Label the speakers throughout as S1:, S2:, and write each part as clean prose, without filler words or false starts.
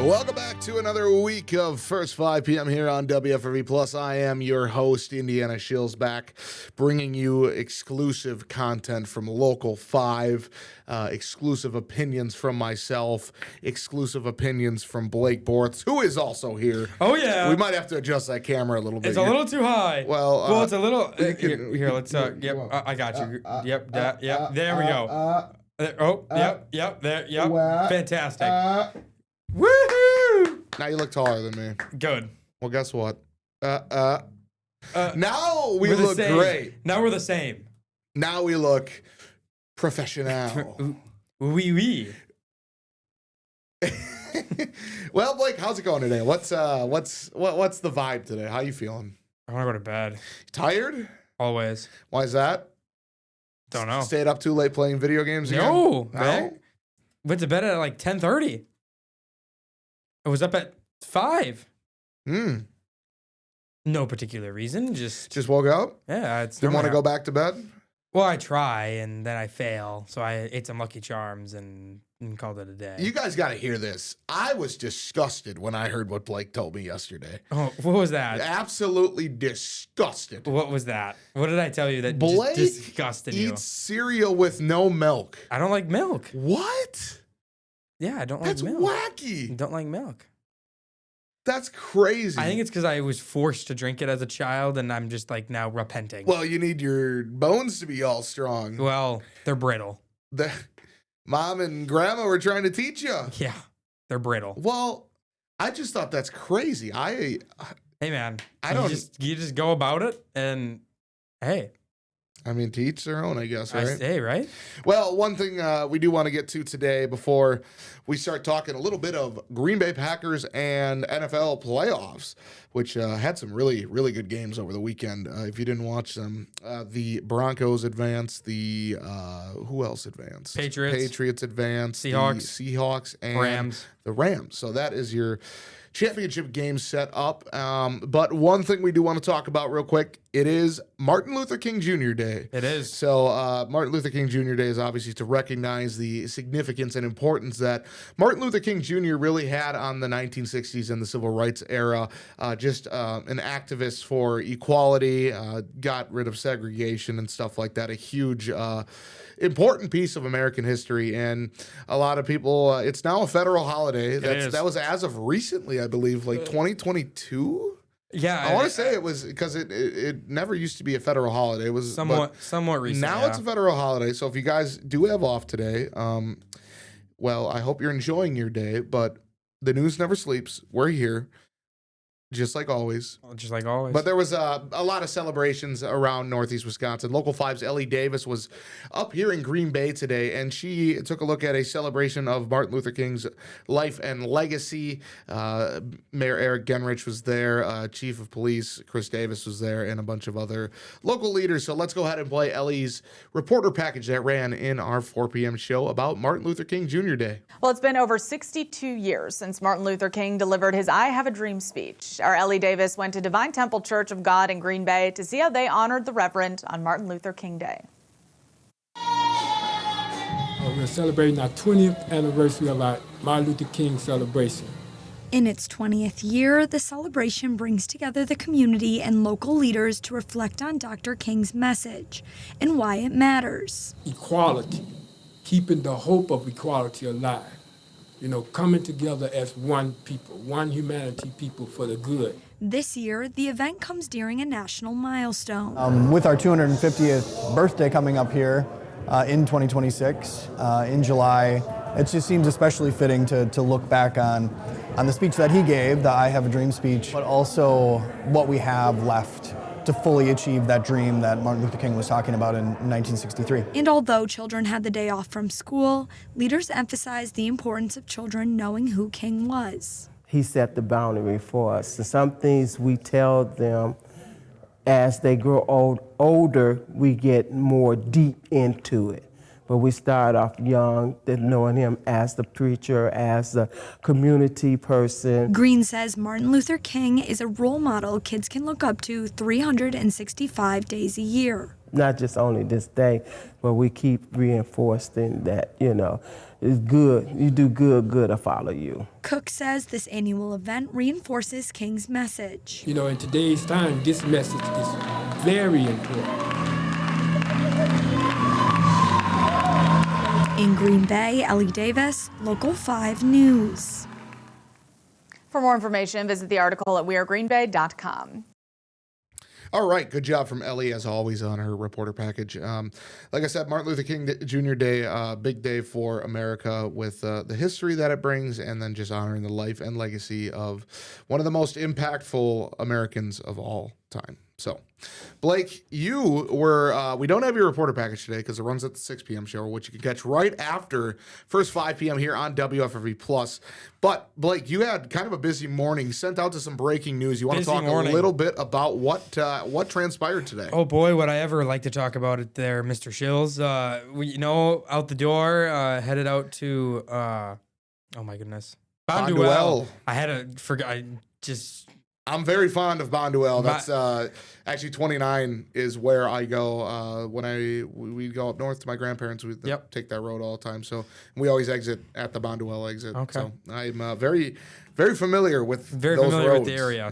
S1: Welcome back to another week of First 5 p.m. here on WFRV Plus. I am your host, Indiana Shills, back bringing you exclusive content from Local 5, exclusive opinions from myself, exclusive opinions from Blake Bortz, who is also here.
S2: Oh, yeah.
S1: We might have to adjust that camera a little bit.
S2: It's a little too high.
S1: Well,
S2: it's a little...
S1: here,
S2: let's... Yep, I got you. Yep, there we go. Fantastic. Woohoo!
S1: Now you look taller than me.
S2: Good.
S1: Well, guess what? Now we look great.
S2: Now we're the same.
S1: Now we look professional.
S2: Oui.
S1: Well, Blake, how's it going today? What's the vibe today? How you feeling?
S2: I want to go to bed.
S1: Tired?
S2: Always.
S1: Why is that?
S2: Don't know.
S1: Stayed up too late playing video games again?
S2: No. Went to bed at like 10:30. I was up at 5. No particular reason. Just
S1: woke up?
S2: Yeah.
S1: Didn't want to go back to bed?
S2: Well, I try and then I fail. So I ate some Lucky Charms and called it a day.
S1: You guys got to hear this. I was disgusted when I heard what Blake told me yesterday.
S2: Oh, what was that?
S1: Absolutely disgusted.
S2: What was that? What did I tell you that
S1: Blake
S2: just disgusted you?
S1: eats cereal with no milk.
S2: I don't like milk.
S1: What?
S2: Yeah, I don't like milk.
S1: That's wacky.
S2: I don't like milk.
S1: That's crazy.
S2: I think it's because I was forced to drink it as a child, and I'm just like now repenting.
S1: Well, you need your bones to be all strong.
S2: Well, they're brittle.
S1: Mom and grandma were trying to teach you.
S2: Yeah, they're brittle.
S1: Well, I just thought that's crazy.
S2: Hey, man,
S1: you
S2: just go about it, and hey.
S1: I mean, to each their own, I guess, right?
S2: I say, right?
S1: Well, one thing we do want to get to today before we start talking a little bit of Green Bay Packers and NFL playoffs, which had some really, really good games over the weekend. If you didn't watch them, the Broncos advanced, who else advanced? Patriots advanced, Seahawks, and the Rams. So that is your championship game set up. But one thing we do want to talk about real quick, it is Martin Luther King Jr. Day.
S2: It is.
S1: So Martin Luther King Jr. Day is obviously to recognize the significance and importance that Martin Luther King Jr. really had on the 1960s and the civil rights era. Just an activist for equality, got rid of segregation and stuff like that. A huge important piece of American history, and a lot of people, it's now a federal holiday. That was as of recently, I believe, like 2022.
S2: Yeah,
S1: I want to say it was because it never used to be a federal holiday. It was
S2: somewhat recent.
S1: Now it's a federal holiday. So if you guys do have off today, well, I hope you're enjoying your day. But the news never sleeps. We're here. Just like always. But there was a lot of celebrations around Northeast Wisconsin. Local 5's Ellie Davis was up here in Green Bay today, and she took a look at a celebration of Martin Luther King's life and legacy. Mayor Eric Genrich was there. Chief of Police Chris Davis was there, and a bunch of other local leaders. So let's go ahead and play Ellie's reporter package that ran in our 4 p.m. show about Martin Luther King Jr. Day.
S3: Well, it's been over 62 years since Martin Luther King delivered his I Have a Dream speech. Our Ellie Davis went to Divine Temple Church of God in Green Bay to see how they honored the Reverend on Martin Luther King Day.
S4: We're celebrating our 20th anniversary of our Martin Luther King celebration.
S5: In its 20th year, the celebration brings together the community and local leaders to reflect on Dr. King's message and why it matters.
S4: Equality, keeping the hope of equality alive. You know, coming together as one people, one humanity people for the good.
S5: This year, the event comes during a national milestone.
S6: With our 250th birthday coming up here in 2026, in July, it just seems especially fitting to look back on the speech that he gave, the I Have a Dream speech, but also what we have left to fully achieve that dream that Martin Luther King was talking about in 1963.
S5: And although children had the day off from school, leaders emphasized the importance of children knowing who King was.
S7: He set the boundary for us. So some things we tell them as they grow older, we get more deep into it. But we started off young, knowing him as the preacher, as the community person.
S5: Green says Martin Luther King is a role model kids can look up to 365 days a year.
S7: Not just only this day, but we keep reinforcing that, it's good. You do good, good will follow you.
S5: Cook says this annual event reinforces King's message.
S4: In today's time, this message is very important.
S5: In Green Bay, Ellie Davis, Local 5 News.
S3: For more information, visit the article at wearegreenbay.com.
S1: All right, good job from Ellie, as always, on her reporter package. Like I said, Martin Luther King Jr. Day, big day for America with the history that it brings, and then just honoring the life and legacy of one of the most impactful Americans of all time. So, Blake, you were, we don't have your reporter package today because it runs at the 6 p.m. show, which you can catch right after first 5 p.m. here on WFRV Plus. But, Blake, you had kind of a busy morning, sent out to some breaking news. You want to talk a little bit about what transpired today?
S2: Oh, boy, would I ever like to talk about it there, Mr. Shills. Out the door, headed out to, oh, my goodness. Bonduelle.
S1: I'm very fond of Bonduelle. That's actually 29 is where I go when we go up north to my grandparents. We take that road all the time. So we always exit at the Bonduelle exit.
S2: Okay.
S1: So I'm very, very familiar with those roads.
S2: With the area.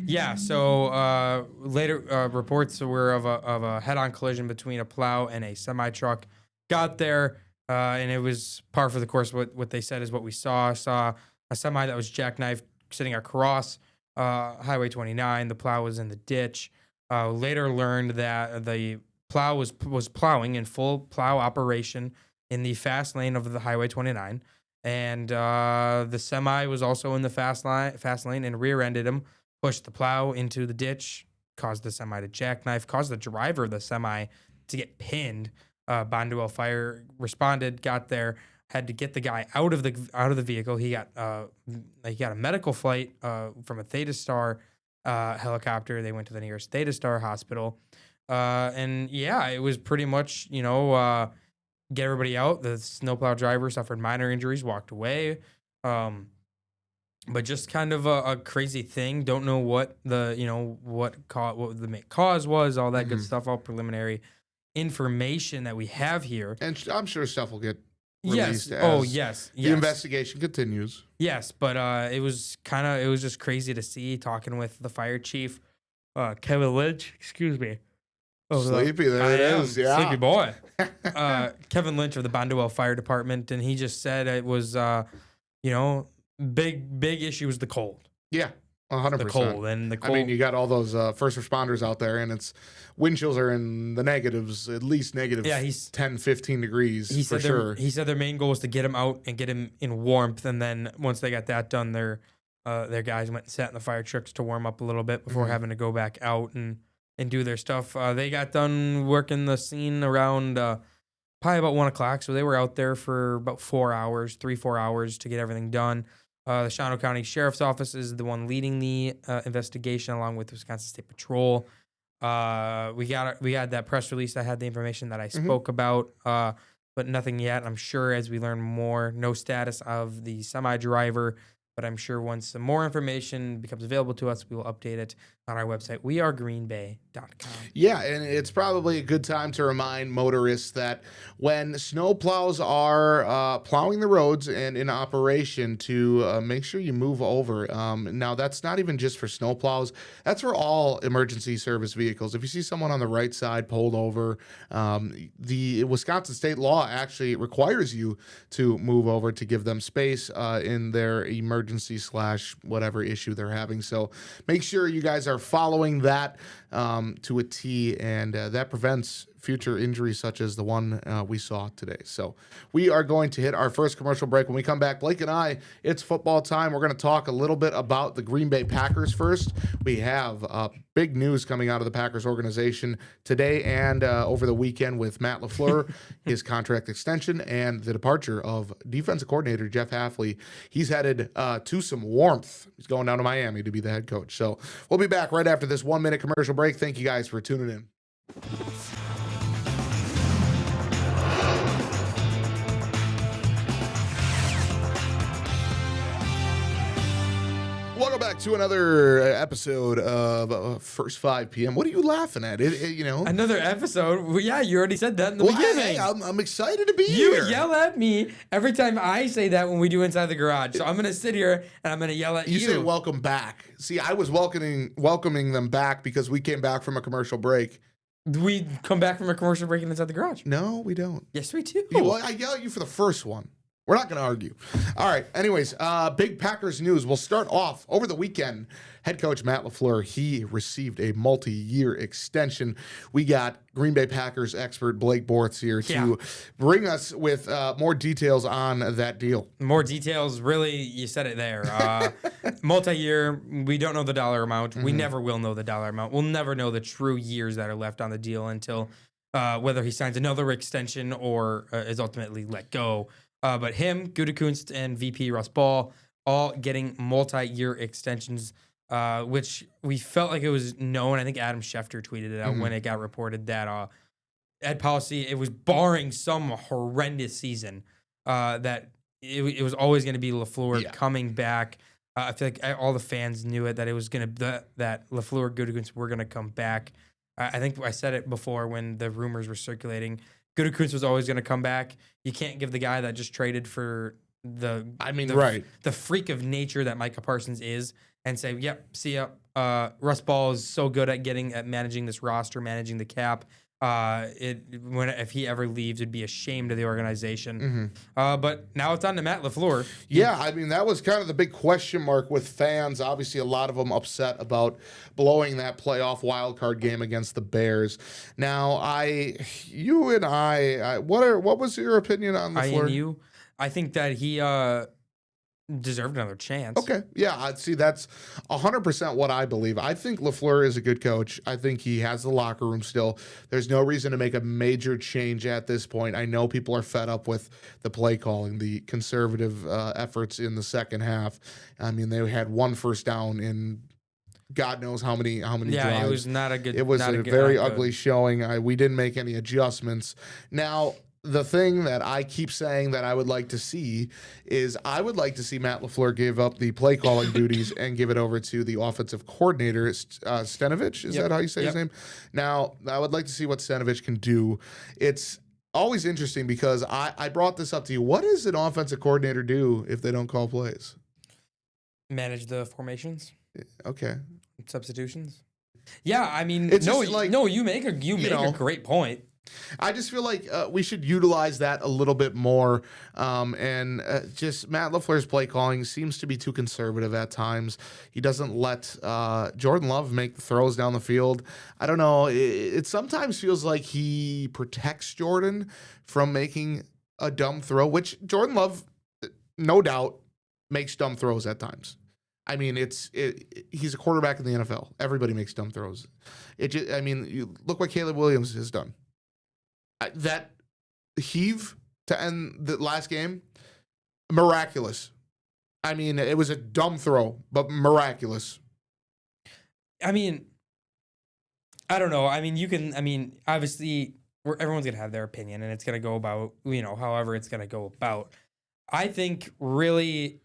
S1: Yes.
S2: So later reports were of a head-on collision between a plow and a semi truck. Got there and it was par for the course. What they said is what we saw. Saw a semi that was jackknifed sitting across Highway 29. The plow was in the ditch. Later learned that the plow was plowing in full plow operation in the fast lane of the Highway 29, and the semi was also in the fast lane and rear-ended him, pushed the plow into the ditch, caused the semi to jackknife, caused the driver of the semi to get pinned. Bonduelle Fire responded, got there, had to get the guy out of the vehicle. He got a medical flight from a Theta Star helicopter. They went to the nearest Theta Star hospital, and it was pretty much get everybody out. The snowplow driver suffered minor injuries, walked away, but just kind of a crazy thing. Don't know what the what the cause was. All that good stuff. All preliminary information that we have here,
S1: and I'm sure stuff will get released.
S2: Yes.
S1: The investigation continues.
S2: Yes, but it was just crazy to see, talking with the fire chief, Kevin Lynch. Excuse me.
S1: Sleepy, there it is. Yeah.
S2: Sleepy boy. Kevin Lynch of the Bonduelle Fire Department, and he just said it was, big issue was the cold.
S1: Yeah. 100%.
S2: The cold.
S1: I mean, you got all those first responders out there, and wind chills are in the negatives, at least negative 10, 15 degrees for sure.
S2: He said their main goal was to get him out and get him in warmth, and then once they got that done, their guys went and sat in the fire trucks to warm up a little bit before having to go back out and do their stuff. They got done working the scene around probably about 1 o'clock, so they were out there for about 4 hours to get everything done. The Shawano County Sheriff's Office is the one leading the investigation, along with Wisconsin State Patrol. We had that press release that had the information that I spoke about, but nothing yet. I'm sure as we learn more, no status of the semi driver, but I'm sure once some more information becomes available to us, we will update it on our website, wearegreenbay.com.
S1: Yeah, and it's probably a good time to remind motorists that when snow plows are plowing the roads and in operation, to make sure you move over. Now, that's not even just for snow plows. That's for all emergency service vehicles. If you see someone on the right side pulled over, the Wisconsin state law actually requires you to move over to give them space in their emergency / whatever issue they're having. So make sure you guys are following that to a T, and that prevents future injuries such as the one we saw today. So we are going to hit our first commercial break. When we come back, Blake and I, it's football time. We're going to talk a little bit about the Green Bay Packers first. We have big news coming out of the Packers organization today and over the weekend with Matt LaFleur, his contract extension, and the departure of defensive coordinator Jeff Hafley. He's headed to some warmth. He's going down to Miami to be the head coach. So we'll be back right after this 1-minute commercial break. Thank you guys for tuning in. back to another episode of First 5 p.m. What are you laughing at?
S2: Another episode? Well, yeah, you already said that in the beginning.
S1: I'm excited to be
S2: You
S1: here.
S2: yell at me every time I say that when we do Inside the Garage. So I'm going to sit here and I'm going to yell at you.
S1: You say welcome back. See, I was welcoming them back because we came back from a commercial break.
S2: We come back from a commercial break and Inside the Garage.
S1: No, we don't.
S2: Yes, we do.
S1: I yell at you for the first one. We're not going to argue. All right. Anyways, big Packers news. We'll start off over the weekend. Head coach Matt LaFleur, he received a multi-year extension. We got Green Bay Packers expert Blake Bortz here to bring us with more details on that deal.
S2: More details. Really, you said it there. Multi-year. We don't know the dollar amount. Mm-hmm. We never will know the dollar amount. We'll never know the true years that are left on the deal until whether he signs another extension or is ultimately let go. But him, Gutekunst, and VP Russ Ball all getting multi-year extensions, which we felt like it was known. I think Adam Schefter tweeted it out when it got reported that Ed Policy, it was barring some horrendous season, that it was always going to be LaFleur coming back. I feel like all the fans knew it, that it was going to that LaFleur, Gutekunst were going to come back. I think I said it before when the rumors were circulating. Gutekunst was always going to come back. You can't give the guy that just traded for the freak of nature that Micah Parsons is and say, yep, see ya. Russ Ball is so good at managing this roster, managing the cap. If he ever leaves, it'd be a shame to the organization. But now it's on to Matt LaFleur.
S1: Yeah, I mean, that was kind of the big question mark with fans. Obviously, a lot of them upset about blowing that playoff wildcard game against the Bears. Now, what was your opinion on LaFleur?
S2: I think that he deserved another chance.
S1: Okay. Yeah. See, that's 100% what I believe. I think LaFleur is a good coach. I think he has the locker room still. There's no reason to make a major change at this point. I know people are fed up with the play calling, the conservative efforts in the second half. I mean, they had one first down in God knows how many drives.
S2: It was not a good.
S1: It was a very ugly showing. We didn't make any adjustments. Now, the thing that I keep saying that I would like to see is I would like to see Matt LaFleur give up the play calling duties and give it over to the offensive coordinator, Stenovich. Is that how you say his name? Now, I would like to see what Stenovich can do. It's always interesting because I brought this up to you. What does an offensive coordinator do if they don't call plays?
S2: Manage the formations.
S1: Okay.
S2: Substitutions. Yeah, I mean, you make a great point.
S1: I just feel like we should utilize that a little bit more. Just Matt LaFleur's play calling seems to be too conservative at times. He doesn't let Jordan Love make the throws down the field. I don't know. It sometimes feels like he protects Jordan from making a dumb throw, which Jordan Love, no doubt, makes dumb throws at times. I mean, he's a quarterback in the NFL. Everybody makes dumb throws. You look what Caleb Williams has done. That heave to end the last game, miraculous. I mean, it was a dumb throw, but miraculous.
S2: I mean, I don't know. I mean, obviously, everyone's going to have their opinion, and it's going to go about, however it's going to go about. I think really,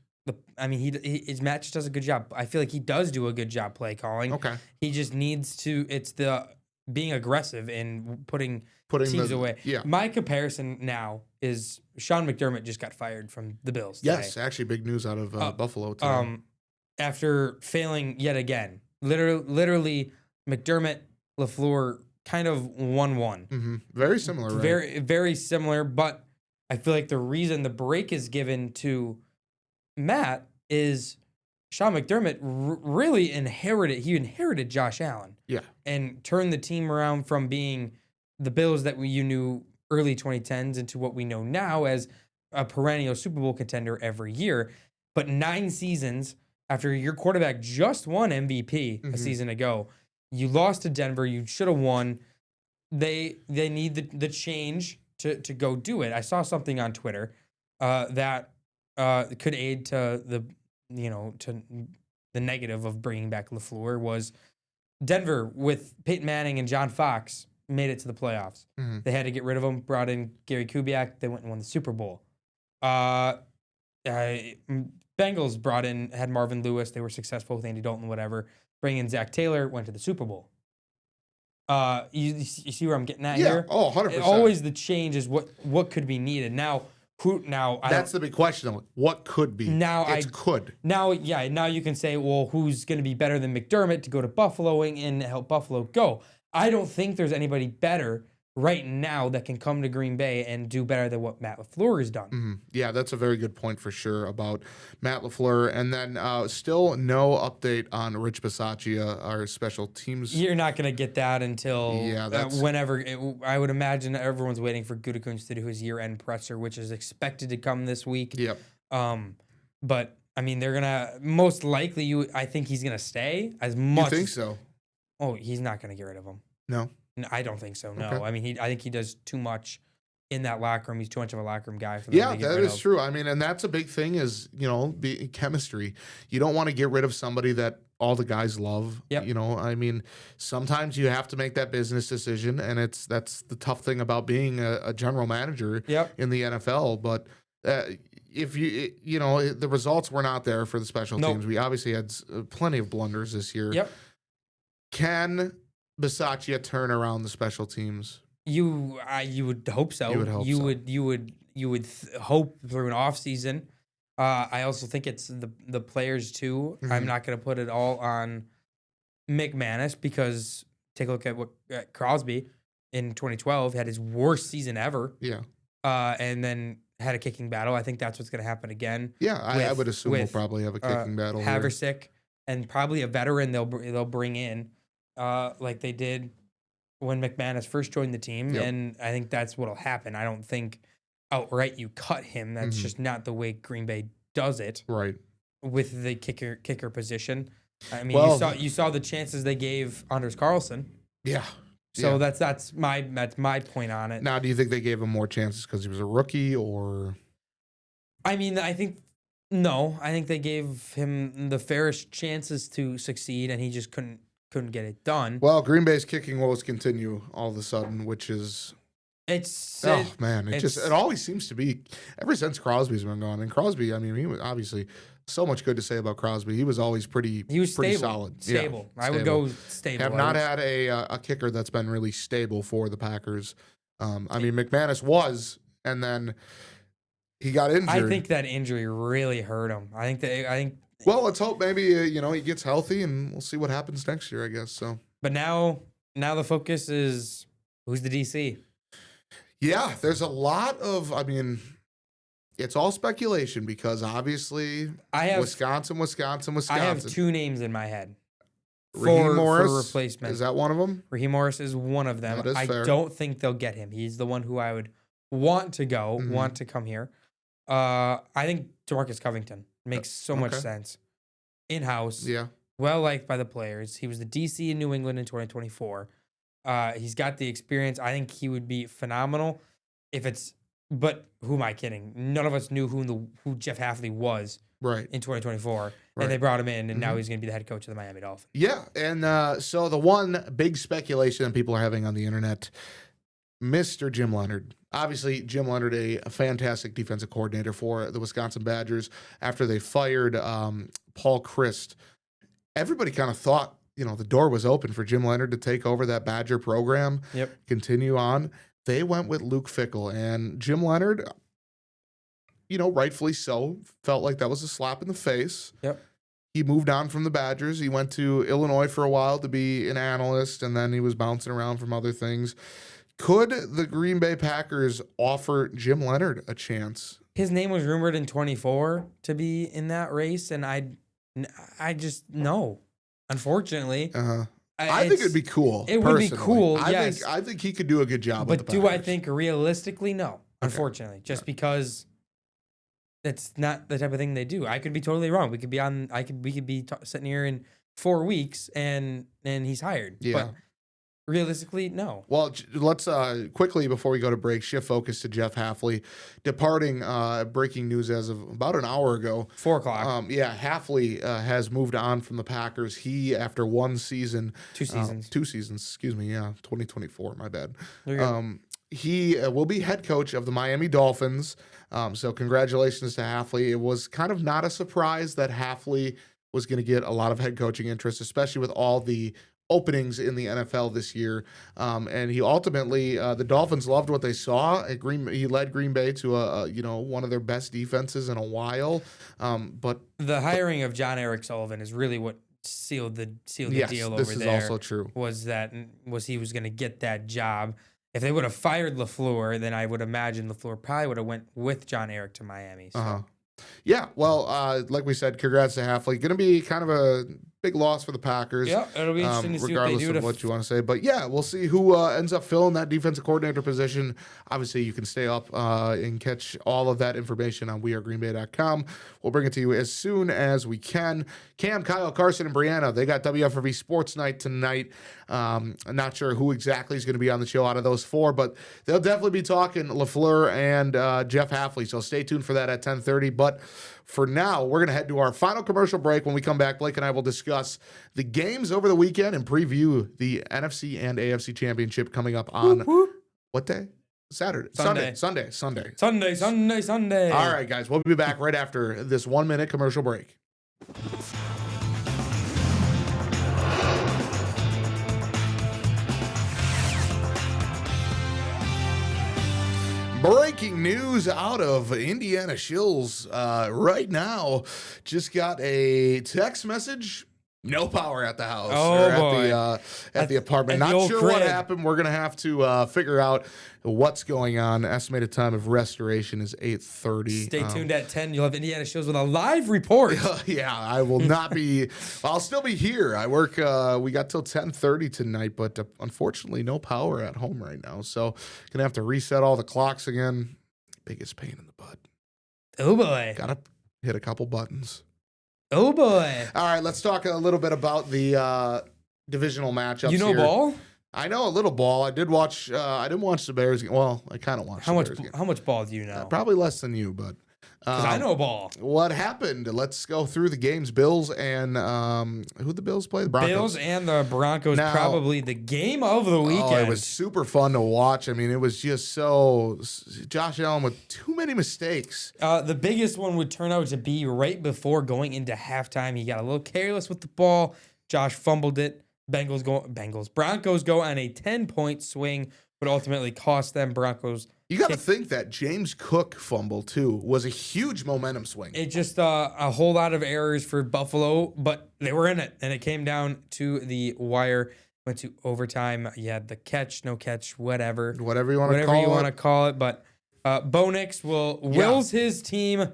S2: Matt just does a good job. I feel like he does do a good job play calling. Okay. He just needs to, it's the being aggressive and putting teams away. Yeah. My comparison now is Sean McDermott just got fired from the Bills today.
S1: Yes, actually big news out of Buffalo today.
S2: After failing yet again. Literally McDermott, LaFleur kind of 1-1.
S1: Mm-hmm. Very similar, right?
S2: Very, very similar, but I feel like the reason the break is given to Matt is Sean McDermott really inherited Josh Allen.
S1: Yeah.
S2: And turned the team around from being the Bills that you knew early 2010s into what we know now as a perennial Super Bowl contender every year. But 9 seasons after your quarterback just won MVP a season ago, you lost to Denver. You should have won. They need the change to go do it. I saw something on Twitter that could aid to the negative of bringing back LaFleur was Denver with Peyton Manning and John Fox made it to the playoffs. Mm-hmm. They had to get rid of him, brought in Gary Kubiak. They went and won the Super Bowl. Bad Bengals had Marvin Lewis. They were successful with Andy Dalton, whatever. Bring in Zach Taylor, went to the Super Bowl. You see where I'm getting at here?
S1: Oh, 100%.
S2: Always the change is what could be needed. Now,
S1: that's the big question, though. What could be? Could.
S2: Now you can say, well, who's going to be better than McDermott to go to Buffalo and help Buffalo go? I don't think there's anybody better right now that can come to Green Bay and do better than what Matt LaFleur has done.
S1: Mm-hmm. Yeah, that's a very good point for sure about Matt LaFleur. And then still no update on Rich Bisaccia, our special teams.
S2: You're not going to get that until whenever. I would imagine everyone's waiting for Gutekunst to do his year-end presser, which is expected to come this week.
S1: Yep.
S2: But, I mean, they're going to most likely, I think he's going to stay as much.
S1: You think so?
S2: Oh, he's not going to get rid of him.
S1: No.
S2: I don't think so. No,
S1: okay.
S2: I mean, I think he does too much in that locker room. He's too much of a locker room guy for them to get
S1: that
S2: rid
S1: is
S2: of.
S1: true. I mean, and that's a big thing is the chemistry. You don't want to get rid of somebody that all the guys love.
S2: Yep.
S1: I mean, sometimes you have to make that business decision, and that's the tough thing about being a general manager in the NFL. But if the results were not there for the special teams. We obviously had plenty of blunders this year.
S2: Yep.
S1: Can Bisaccia turn around the special teams?
S2: You would hope so. You would hope through an off season. I also think it's the players too.
S1: Mm-hmm.
S2: I'm not going to put it all on McManus because take a look at Crosby in 2012 had his worst season ever.
S1: Yeah.
S2: And then had a kicking battle. I think that's what's going to happen again.
S1: Yeah, I would assume we'll probably have a kicking battle.
S2: Haversick and probably a veteran they'll bring in. Like they did when McManus first joined the team, and I think that's what'll happen. I don't think outright you cut him. That's just not the way Green Bay does it.
S1: Right.
S2: With the kicker position. I mean, you saw the chances they gave Anders Carlson.
S1: Yeah.
S2: So that's my point on it.
S1: Now, do you think they gave him more chances because he was a rookie, or?
S2: I mean, I think they gave him the fairest chances to succeed, and he just couldn't get it done.
S1: Well, Green Bay's kicking woes continue all of a sudden, which is it always seems to be ever since Crosby's been gone. And Crosby, I mean, he was obviously so much good to say about Crosby. He was always pretty solid.
S2: Stable. I would go stable.
S1: Have not had a kicker that's been really stable for the Packers. I mean, McManus was, and then he got injured.
S2: I think that injury really hurt him. I think.
S1: Well, let's hope maybe he gets healthy, and we'll see what happens next year, I guess. So,
S2: but now the focus is who's the DC.
S1: Yeah, there's a lot of. I mean, it's all speculation because obviously Wisconsin.
S2: I have two names in my head.
S1: Raheem Morris
S2: for replacement.
S1: Is that one of them?
S2: Raheem Morris is one of them.
S1: That is fair.
S2: I don't think they'll get him. He's the one who I would want to go, want to come here. I think DeMarcus Covington makes so much sense. In-house.
S1: Yeah.
S2: Well liked by the players. He was the DC in New England in 2024. He's got the experience. I think he would be phenomenal. But who am I kidding? None of us knew who Jeff Hafley was in 2024. And they brought him in, and now he's going to be the head coach of the Miami Dolphins.
S1: Yeah, and so the one big speculation that people are having on the internet, Mr. Jim Leonhard. Obviously, Jim Leonhard, a fantastic defensive coordinator for the Wisconsin Badgers after they fired Paul Chryst. Everybody kind of thought, the door was open for Jim Leonhard to take over that Badger program, continue on. They went with Luke Fickell, and Jim Leonhard, rightfully so, felt like that was a slap in the face.
S2: Yep.
S1: He moved on from the Badgers. He went to Illinois for a while to be an analyst, and then he was bouncing around from other things. Could the Green Bay Packers offer Jim Leonhard a chance?
S2: His name was rumored in 24 to be in that race, and I just no. Unfortunately,
S1: I think it'd be cool.
S2: It would be cool.
S1: I think he could do a good job.
S2: But
S1: with the Packers.
S2: Do I think realistically? No. Unfortunately, just because it's not the type of thing they do. I could be totally wrong. We could be sitting here in 4 weeks and he's hired.
S1: Yeah.
S2: But realistically, no.
S1: Well, let's quickly, before we go to break, shift focus to Jeff Hafley. Departing, breaking news as of about an hour ago.
S2: 4 o'clock.
S1: Hafley has moved on from the Packers. He, after 1 season.
S2: 2 seasons.
S1: 2 seasons, excuse me, 2024, my bad. he will be head coach of the Miami Dolphins. So congratulations to Hafley. It was kind of not a surprise that Hafley was going to get a lot of head coaching interest, especially with all the openings in the NFL this year. And he ultimately, the Dolphins loved what they saw. He led Green Bay to one of their best defenses in a while. But
S2: the hiring of John Eric Sullivan is really what sealed the deal over there.
S1: This is also true.
S2: Was he was going to get that job. If they would have fired LaFleur, then I would imagine LaFleur probably would have went with John Eric to Miami. So.
S1: Yeah, well, like we said, congrats to Hafley. Going to be kind of a big loss for the Packers.
S2: Yeah, it'll be interesting to see what they do.
S1: Regardless of what you want to say. But yeah, we'll see who ends up filling that defensive coordinator position. Obviously, you can stay up and catch all of that information on wearegreenbay.com. We'll bring it to you as soon as we can. Cam, Kyle, Carson, and Brianna, they got WFRV Sports Night tonight. I'm not sure who exactly is going to be on the show out of those four, but they'll definitely be talking LaFleur and Jeff Hafley. So stay tuned for that at 10:30. But for now, we're going to head to our final commercial break. When we come back, Blake and I will discuss the games over the weekend and preview the NFC and AFC Championship coming up on what day? Saturday. Sunday. All right, guys. We'll be back right after this 1 minute commercial break. Breaking news out of Indiana Shills right now. Just got a text message. No power at the house at the apartment. Not sure what happened. We're going to have to figure out what's going on. Estimated time of restoration is 8:30.
S2: Stay tuned at 10. You'll have Indiana Shows with a live report.
S1: Yeah, I will not be. I'll still be here. I work. We got till 10:30 tonight, but unfortunately, no power at home right now. So gonna have to reset all the clocks again. Biggest pain in the butt.
S2: Oh boy.
S1: Gotta hit a couple buttons.
S2: Oh boy.
S1: All right, let's talk a little bit about the divisional matchups.
S2: You know ball?
S1: I know a little ball. I did watch. I didn't watch the Bears game. Well, I kind of watched.
S2: How much ball do you know?
S1: Probably less than you, but
S2: because I know ball.
S1: What happened? Let's go through the games. Bills and who the Bills play? The Broncos.
S2: Bills and the Broncos. Now, probably the game of the weekend.
S1: Oh, it was super fun to watch. I mean, it was just so Josh Allen with too many mistakes.
S2: The biggest one would turn out to be right before going into halftime. He got a little careless with the ball. Josh fumbled it. Broncos go on a 10-point swing, but ultimately cost them. Broncos.
S1: You got to think that James Cook fumble, too, was a huge momentum swing.
S2: It just a whole lot of errors for Buffalo, but they were in it, and it came down to the wire. Went to overtime. You had the catch, no catch, whatever.
S1: Whatever you want to
S2: call it. But Bo Nix wills his team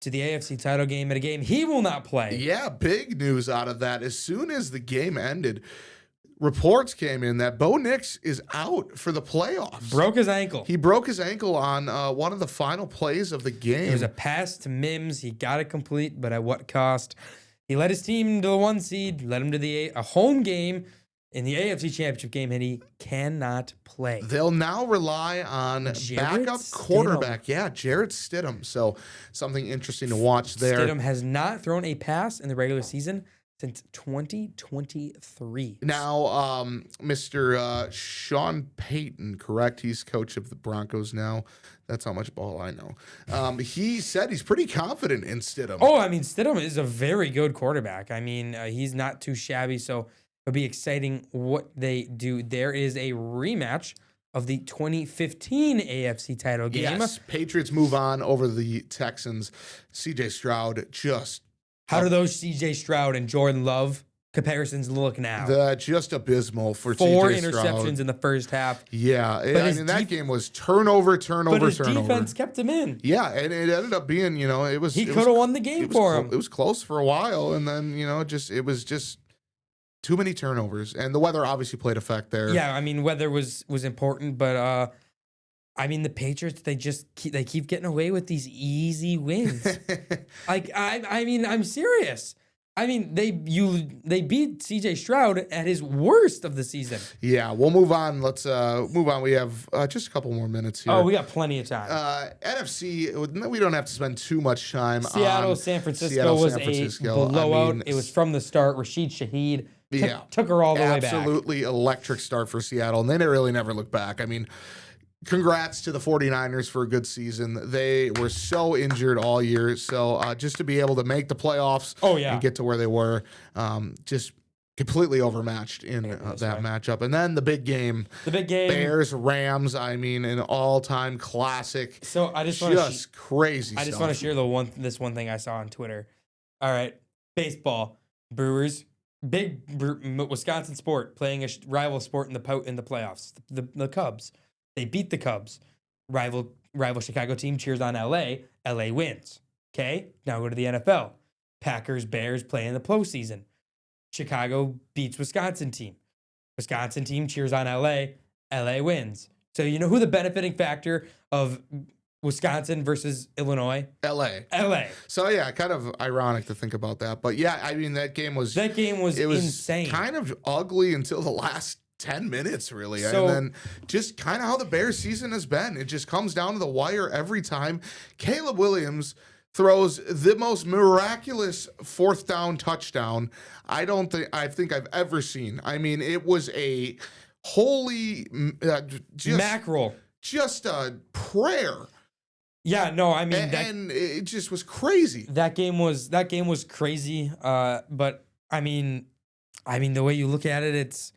S2: to the AFC title game at a game he will not play.
S1: Yeah, big news out of that. As soon as the game ended, reports came in that Bo Nix is out for the playoffs.
S2: Broke his ankle.
S1: He broke his ankle on one of the final plays of the game.
S2: It was a pass to Mims. He got it complete, but at what cost? He led his team to the 1 seed, led him to a home game in the AFC Championship game, and he cannot play.
S1: They'll now rely on backup quarterback. Yeah, Jarrett Stidham. So something interesting to watch there.
S2: Stidham has not thrown a pass in the regular season since 2023.
S1: Now, Mr. Sean Payton, correct? He's coach of the Broncos now. That's how much ball I know. He said he's pretty confident in Stidham.
S2: Oh, I mean, Stidham is a very good quarterback. I mean, he's not too shabby, so it'll be exciting what they do. There is a rematch of the 2015 AFC title game.
S1: Yes, Patriots move on over the Texans. C.J. Stroud just...
S2: How do those C.J. Stroud and Jordan Love comparisons look now?
S1: Just abysmal for
S2: Four
S1: C.J. Stroud.
S2: 4 interceptions in the first half.
S1: Yeah, I mean, that game was turnover.
S2: But his defense kept him in.
S1: Yeah, and it ended up being, it was...
S2: He could have won the game for him.
S1: It was close for a while, and then, it was just... too many turnovers, and the weather obviously played effect there.
S2: Yeah, I mean, weather was important, but I mean, the Patriots they keep getting away with these easy wins. I mean, I'm serious. I mean, they beat C.J. Stroud at his worst of the season.
S1: Yeah, we'll move on. Let's move on. We have just a couple more minutes here.
S2: Oh, we got plenty of time.
S1: NFC, we don't have to spend too much time
S2: on San Francisco was a blowout. I mean, it was from the start. Rashid Shaheed took her all the way back.
S1: Absolutely electric start for Seattle, and they really never looked back. I mean, congrats to the 49ers for a good season. They were so injured all year. So just to be able to make the playoffs and get to where they were, just completely overmatched in that matchup. And then the big game, Bears, Rams, I mean, an all-time classic.
S2: So I just
S1: crazy
S2: I just want to share this one thing I saw on Twitter. All right, baseball, Brewers, Wisconsin sport, playing a rival sport in the playoffs. The Cubs. They beat the Cubs. Rival Chicago team cheers on LA. LA wins. Okay? Now go to the NFL. Packers, Bears play in the postseason. Chicago beats Wisconsin team. Wisconsin team cheers on LA. LA wins. So you know who the benefiting factor of Wisconsin versus Illinois? LA.
S1: So yeah, kind of ironic to think about that. But yeah, I mean that game was
S2: insane.
S1: Kind of ugly until the last 10 minutes, really. And then just kind of how the Bears season has been. It just comes down to the wire every time. Caleb Williams throws the most miraculous fourth down touchdown I think I've ever seen. I mean, it was a holy
S2: mackerel.
S1: Just a prayer.
S2: Yeah, no, I mean,
S1: and it just was crazy.
S2: That game was crazy. But I mean, the way you look at it,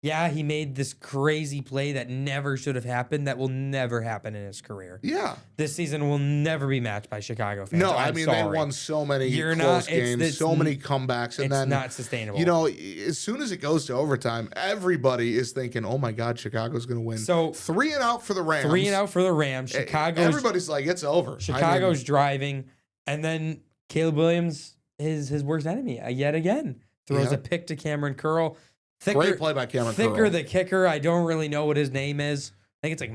S2: he made this crazy play that never should have happened, that will never happen in his career.
S1: Yeah.
S2: This season will never be matched by Chicago fans.
S1: No, I mean, they won so many close games, so many comebacks. And
S2: it's not sustainable.
S1: You know, as soon as it goes to overtime, everybody is thinking, oh my God, Chicago's going to win. So 3 and out for the Rams. Everybody's like, it's over.
S2: Chicago's driving. And then Caleb Williams is his worst enemy yet again. Throws a pick to Cameron Curl.
S1: Great play by Cameron
S2: Thicker,
S1: Curl.
S2: the kicker. I don't really know what his name is. I think it's like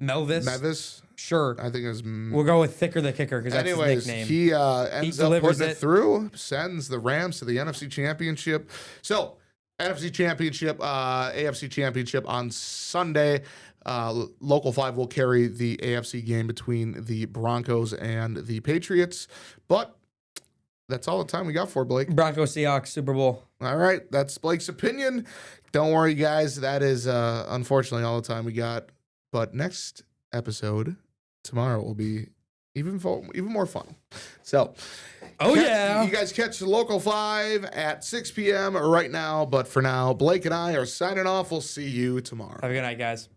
S2: Melvis. Sure.
S1: I think it was.
S2: We'll go with Thicker, the kicker, because that's his nickname.
S1: He ends up putting it through, sends the Rams to the NFC Championship. So, NFC Championship, AFC Championship on Sunday. Local 5 will carry the AFC game between the Broncos and the Patriots. But that's all the time we got for Blake.
S2: Broncos, Seahawks, Super Bowl.
S1: All right, that's Blake's opinion. Don't worry, guys. That is unfortunately all the time we got. But next episode tomorrow will be even more fun. So, you guys catch the Local 5 at 6 p.m. right now. But for now, Blake and I are signing off. We'll see you tomorrow.
S2: Have a good night, guys.